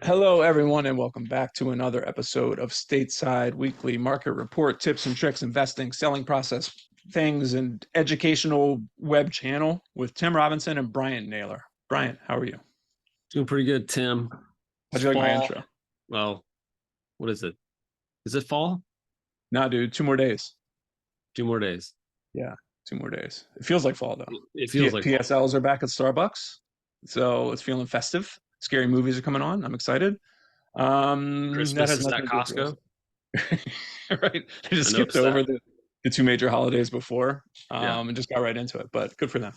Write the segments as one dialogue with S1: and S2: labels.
S1: Hello, everyone, and welcome back to another episode of Stateside Weekly Market Report, tips and tricks, investing, selling process, things, and educational web channel with Tim Robinson and Brian Naylor. Brian, how are you?
S2: Doing pretty good, Tim.
S1: How'd
S2: It's
S1: you like my
S2: fall.
S1: intro?
S2: Well, what is it? Is it fall?
S1: Nah, dude, 2 more days.
S2: 2 more days.
S1: Yeah, 2 more days. It feels like fall, though.
S2: It feels like fall.
S1: PSLs are back at Starbucks, so it's feeling festive. Scary movies are coming on. I'm excited. That
S2: Christmas
S1: has
S2: is
S1: nothing
S2: at
S1: to do with real
S2: Costco.
S1: estate. Right? They just
S2: I
S1: skipped
S2: noticed
S1: over
S2: that.
S1: the two major holidays before,
S2: Yeah.
S1: and just got right into it. But good for them.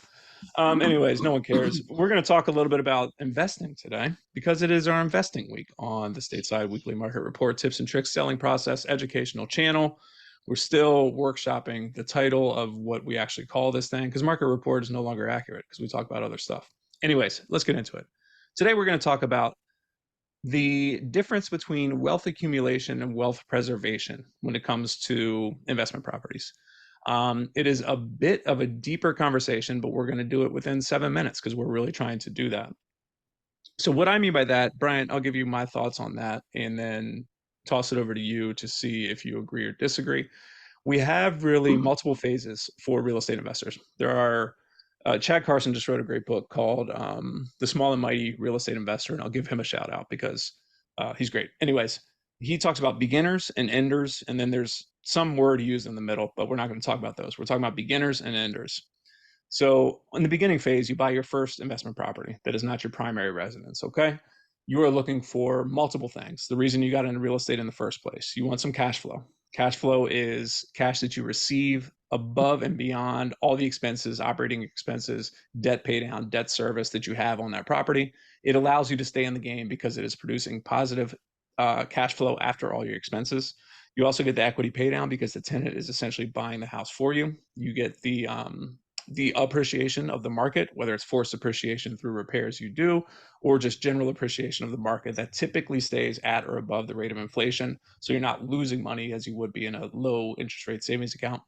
S1: Anyways, no one cares. We're going to talk a little bit about investing today because it is our investing week on the Stateside Weekly Market Report, tips and tricks, selling process, educational channel. We're still workshopping the title of what we actually call this thing because Market Report is no longer accurate because we talk about other stuff. Anyways, let's get into it. Today, we're going to talk about the difference between wealth accumulation and wealth preservation when it comes to investment properties. It is a bit of a deeper conversation, but we're going to do it within 7 minutes because we're really trying to do that. So, what I mean by that, Brian, I'll give you my thoughts on that and then toss it over to you to see if you agree or disagree. We have really multiple phases for real estate investors. There are Chad Carson just wrote a great book called The Small and Mighty Real Estate Investor, and I'll give him a shout out because he's great. Anyways, he talks about beginners and enders, and then there's some word he used in the middle, but we're not going to talk about those. We're talking about beginners and enders. So in the beginning phase, you buy your first investment property that is not your primary residence, okay? You are looking for multiple things. The reason you got into real estate in the first place, you want some cash flow. Cash flow is cash that you receive above and beyond all the expenses, operating expenses, debt pay down, debt service that you have on that property. It allows you to stay in the game because it is producing positive cash flow after all your expenses. You also get the equity pay down because the tenant is essentially buying the house for you. You get the appreciation of the market, whether it's forced appreciation through repairs you do, or just general appreciation of the market that typically stays at or above the rate of inflation. So you're not losing money as you would be in a low interest rate savings account.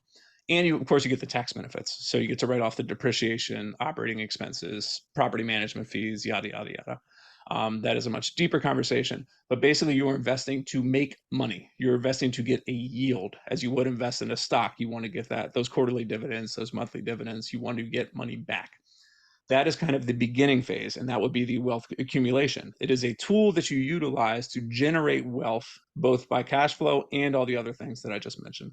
S1: And you, of course, you get the tax benefits. So you get to write off the depreciation, operating expenses, property management fees, yada, yada, yada. That is a much deeper conversation. But basically, you're investing to make money. You're investing to get a yield, as you would invest in a stock. You want to get those quarterly dividends, those monthly dividends. You want to get money back. That is kind of the beginning phase, and that would be the wealth accumulation. It is a tool that you utilize to generate wealth, both by cash flow and all the other things that I just mentioned.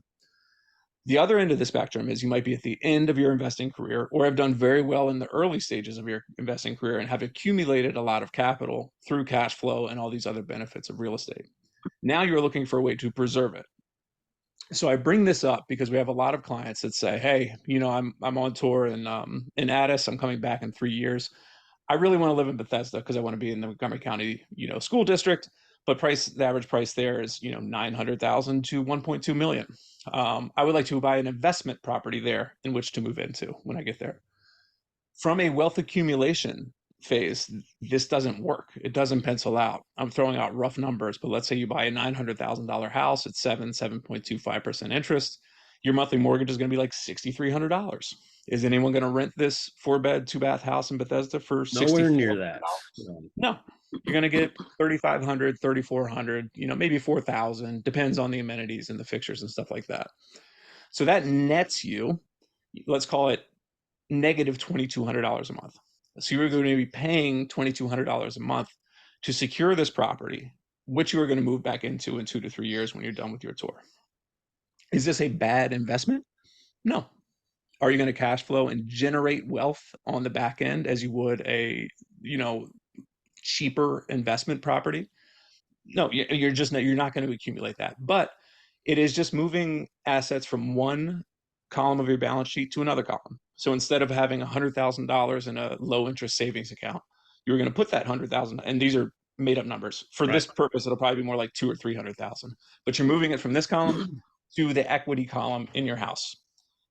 S1: The other end of the spectrum is you might be at the end of your investing career or have done very well in the early stages of your investing career and have accumulated a lot of capital through cash flow and all these other benefits of real estate. Now you're looking for a way to preserve it. So I bring this up because we have a lot of clients that say, "Hey, I'm on tour in Addis. I'm coming back in 3 years. I really want to live in Bethesda because I want to be in the Montgomery County, school district. But the average price there is, 900,000 to 1.2 million. I would like to buy an investment property there in which to move into when I get there. From a wealth accumulation phase, this doesn't work. It doesn't pencil out. I'm throwing out rough numbers, but let's say you buy a $900,000 house at 7.25% interest. Your monthly mortgage is going to be like $6,300. Is anyone going to rent this 4-bed, 2-bath house in Bethesda for
S2: Nowhere near
S1: $6,400?
S2: that.
S1: No. You're going to get 3,500, 3,400, maybe 4,000, depends on the amenities and the fixtures and stuff like that. So that nets you, let's call it negative $2,200 a month. So you're going to be paying $2,200 a month to secure this property, which you are going to move back into in 2 to 3 years when you're done with your tour. Is this a bad investment? No. Are you going to cash flow and generate wealth on the back end as you would a, cheaper investment property? No, you're not going to accumulate that. But it is just moving assets from one column of your balance sheet to another column. So instead of having $100,000 in a low interest savings account, you're going to put that 100,000, and these are made up numbers. For this purpose, it'll probably be more like 2 or 300,000. But you're moving it from this column to the equity column in your house.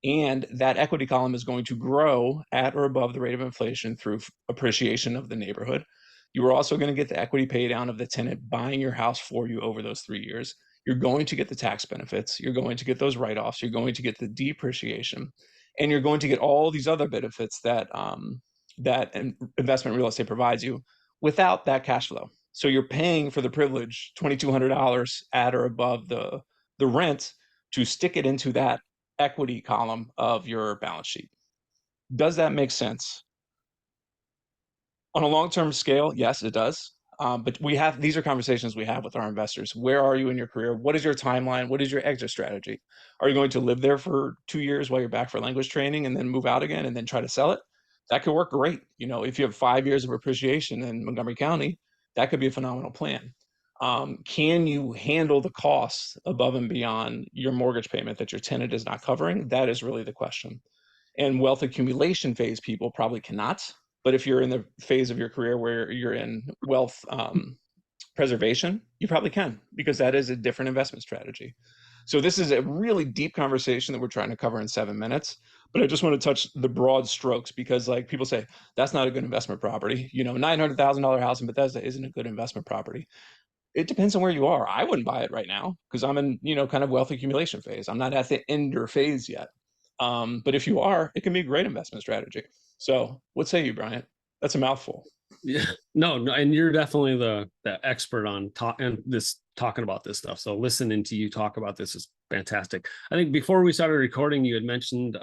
S1: And that equity column is going to grow at or above the rate of inflation through appreciation of the neighborhood. You are also going to get the equity pay down of the tenant buying your house for you over those 3 years. You're going to get the tax benefits. You're going to get those write-offs. You're going to get the depreciation, and you're going to get all these other benefits that investment real estate provides you without that cash flow. So you're paying for the privilege $2,200 at or above the rent to stick it into that equity column of your balance sheet. Does that make sense? On a long-term scale, yes, it does. But these are conversations we have with our investors. Where are you in your career? What is your timeline? What is your exit strategy? Are you going to live there for 2 years while you're back for language training and then move out again and then try to sell it? That could work great. If you have 5 years of appreciation in Montgomery County, that could be a phenomenal plan. Can you handle the costs above and beyond your mortgage payment that your tenant is not covering? That is really the question. And wealth accumulation phase people probably cannot. But if you're in the phase of your career where you're in wealth preservation, you probably can, because that is a different investment strategy. So this is a really deep conversation that we're trying to cover in 7 minutes. But I just want to touch the broad strokes, because like people say, that's not a good investment property. $900,000 house in Bethesda isn't a good investment property. It depends on where you are. I wouldn't buy it right now because I'm in, kind of wealth accumulation phase. I'm not at the ender phase yet. But if you are, it can be a great investment strategy. So what say you, Bryant? That's a mouthful.
S2: Yeah, no, and you're definitely the expert on talking about this stuff. So listening to you talk about this is fantastic. I think before we started recording, you had mentioned,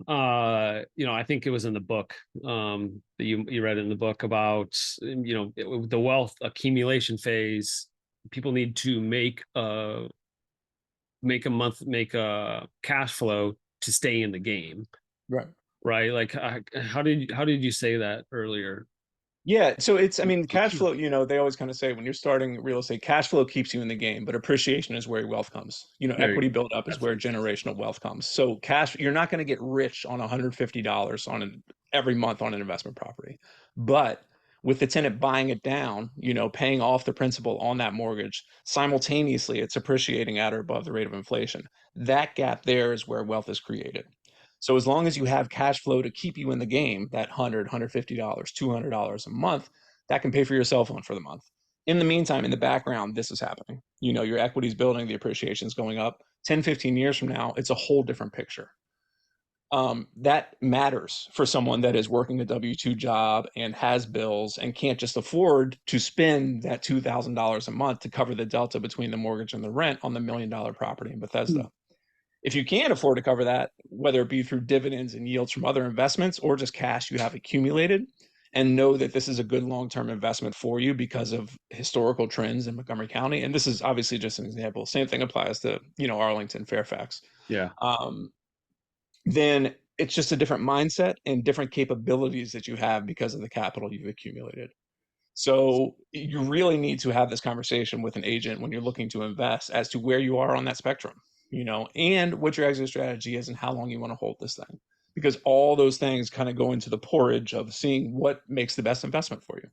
S2: I think it was in the book that you read in the book about, the wealth accumulation phase. People need to make a cash flow to stay in the game. Right. Like, how did you say that earlier?
S1: Yeah. So cash flow, they always kind of say when you're starting real estate, cash flow keeps you in the game, but appreciation is where your wealth comes. Equity build up is where generational wealth comes. So you're not going to get rich on $150 every month on an investment property. But with the tenant buying it down, paying off the principal on that mortgage, simultaneously it's appreciating at or above the rate of inflation. That gap there is where wealth is created. So as long as you have cash flow to keep you in the game, that $100, $150, $200 a month, that can pay for your cell phone for the month. In the meantime, in the background, this is happening. Your equity's building, the appreciation is going up. 10, 15 years from now, it's a whole different picture. That matters for someone that is working a W-2 job and has bills and can't just afford to spend that $2,000 a month to cover the delta between the mortgage and the rent on the $1 million property in Bethesda. If you can't afford to cover that, whether it be through dividends and yields from other investments or just cash you have accumulated, and know that this is a good long-term investment for you because of historical trends in Montgomery County. And this is obviously just an example. Same thing applies to, Arlington, Fairfax.
S2: Yeah.
S1: Then it's just a different mindset and different capabilities that you have because of the capital you've accumulated. So you really need to have this conversation with an agent when you're looking to invest as to where you are on that spectrum, and what your exit strategy is and how long you want to hold this thing. Because all those things kind of go into the porridge of seeing what makes the best investment for you.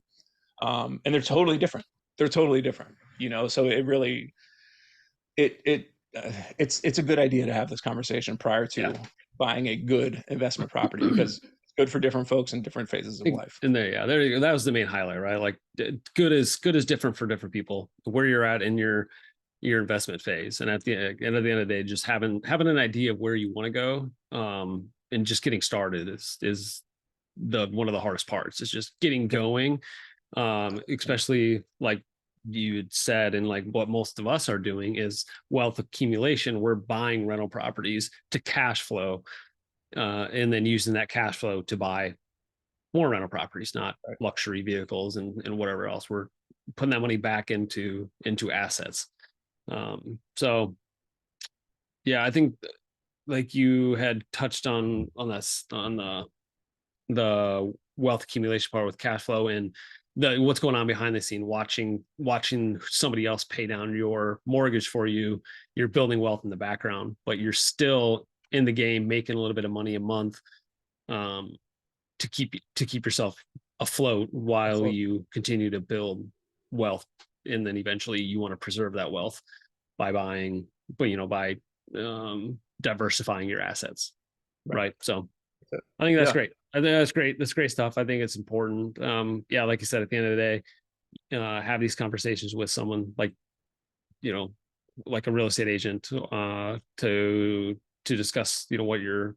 S1: And they're totally different. So it really, it's a good idea to have this conversation prior to buying a good investment property, because it's good for different folks in different phases of life.
S2: And there you go. That was the main highlight, right? Like, good is different for different people, where you're at in your investment phase. And at the end of the day, just having an idea of where you want to go, and just getting started is one of the hardest parts. It's just getting going. Especially like you had said, and like what most of us are doing is wealth accumulation. We're buying rental properties to cash flow, and then using that cash flow to buy more rental properties, not luxury vehicles and whatever else. We're putting that money back into assets. So yeah, I think like you had touched on this, on the wealth accumulation part with cash flow and what's going on behind the scene, watching somebody else pay down your mortgage for you. You're building wealth in the background, but you're still in the game, making a little bit of money a month, to keep yourself afloat while you continue to build wealth. And then eventually you want to preserve that wealth by buying, by diversifying your assets. Right. So I think that's great. I think that's great. That's great stuff. I think it's important. Like you said, at the end of the day, have these conversations with someone like a real estate agent, to discuss, what your,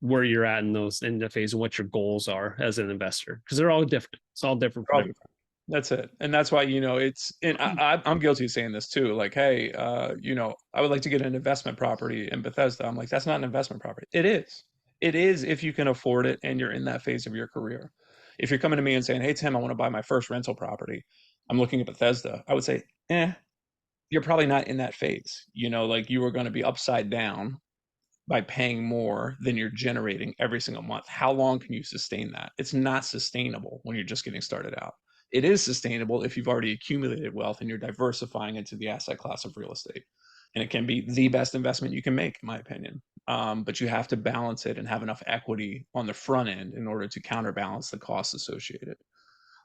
S2: where you're at in the phase and what your goals are as an investor, because they're all different. It's all different for different.
S1: That's it. And that's why, it's, and I'm guilty of saying this too. Like, hey, I would like to get an investment property in Bethesda. I'm like, that's not an investment property. It is. It is if you can afford it and you're in that phase of your career. If you're coming to me and saying, hey, Tim, I want to buy my first rental property, I'm looking at Bethesda, I would say, you're probably not in that phase. Like you are going to be upside down by paying more than you're generating every single month. How long can you sustain that? It's not sustainable when you're just getting started out. It is sustainable if you've already accumulated wealth and you're diversifying into the asset class of real estate. And it can be the best investment you can make, in my opinion. But you have to balance it and have enough equity on the front end in order to counterbalance the costs associated.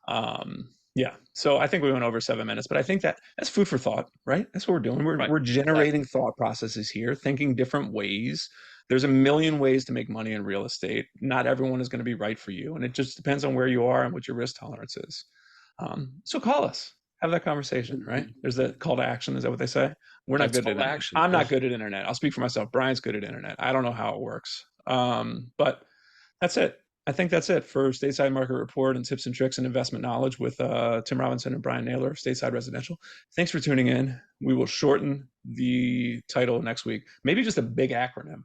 S1: Yeah. So I think we went over 7 minutes, but I think that's food for thought, right? That's what we're doing. We're generating thought processes here, thinking different ways. There's a million ways to make money in real estate. Not everyone is going to be right for you. And it just depends on where you are and what your risk tolerance is. So call us, have that conversation, right? There's the call to action. Is that what they say? We're not good at internet. I'm not good at internet. I'll speak for myself. Brian's good at internet. I don't know how it works. But that's it. I think that's it for Stateside Market Report and tips and tricks and investment knowledge with Tim Robinson and Brian Naylor of Stateside Residential. Thanks for tuning in. We will shorten the title next week. Maybe just a big acronym.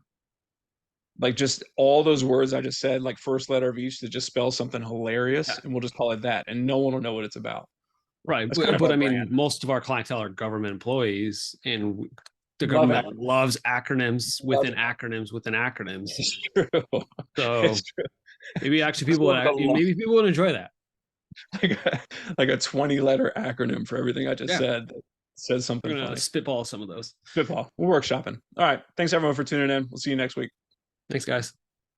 S1: Like just all those words I just said, like first letter of each that just spells something hilarious, and we'll just call it that, and no one will know what it's about.
S2: Right. But I mean, most of our clientele are government employees, and the government loves acronyms within acronyms within acronyms.
S1: It's true.
S2: So it's true. Maybe actually people would enjoy that.
S1: Like a 20-letter acronym for everything I just said that says something funny.
S2: Spitball some of those.
S1: We're workshopping. All right. Thanks everyone for tuning in. We'll see you next week.
S2: Thanks, guys.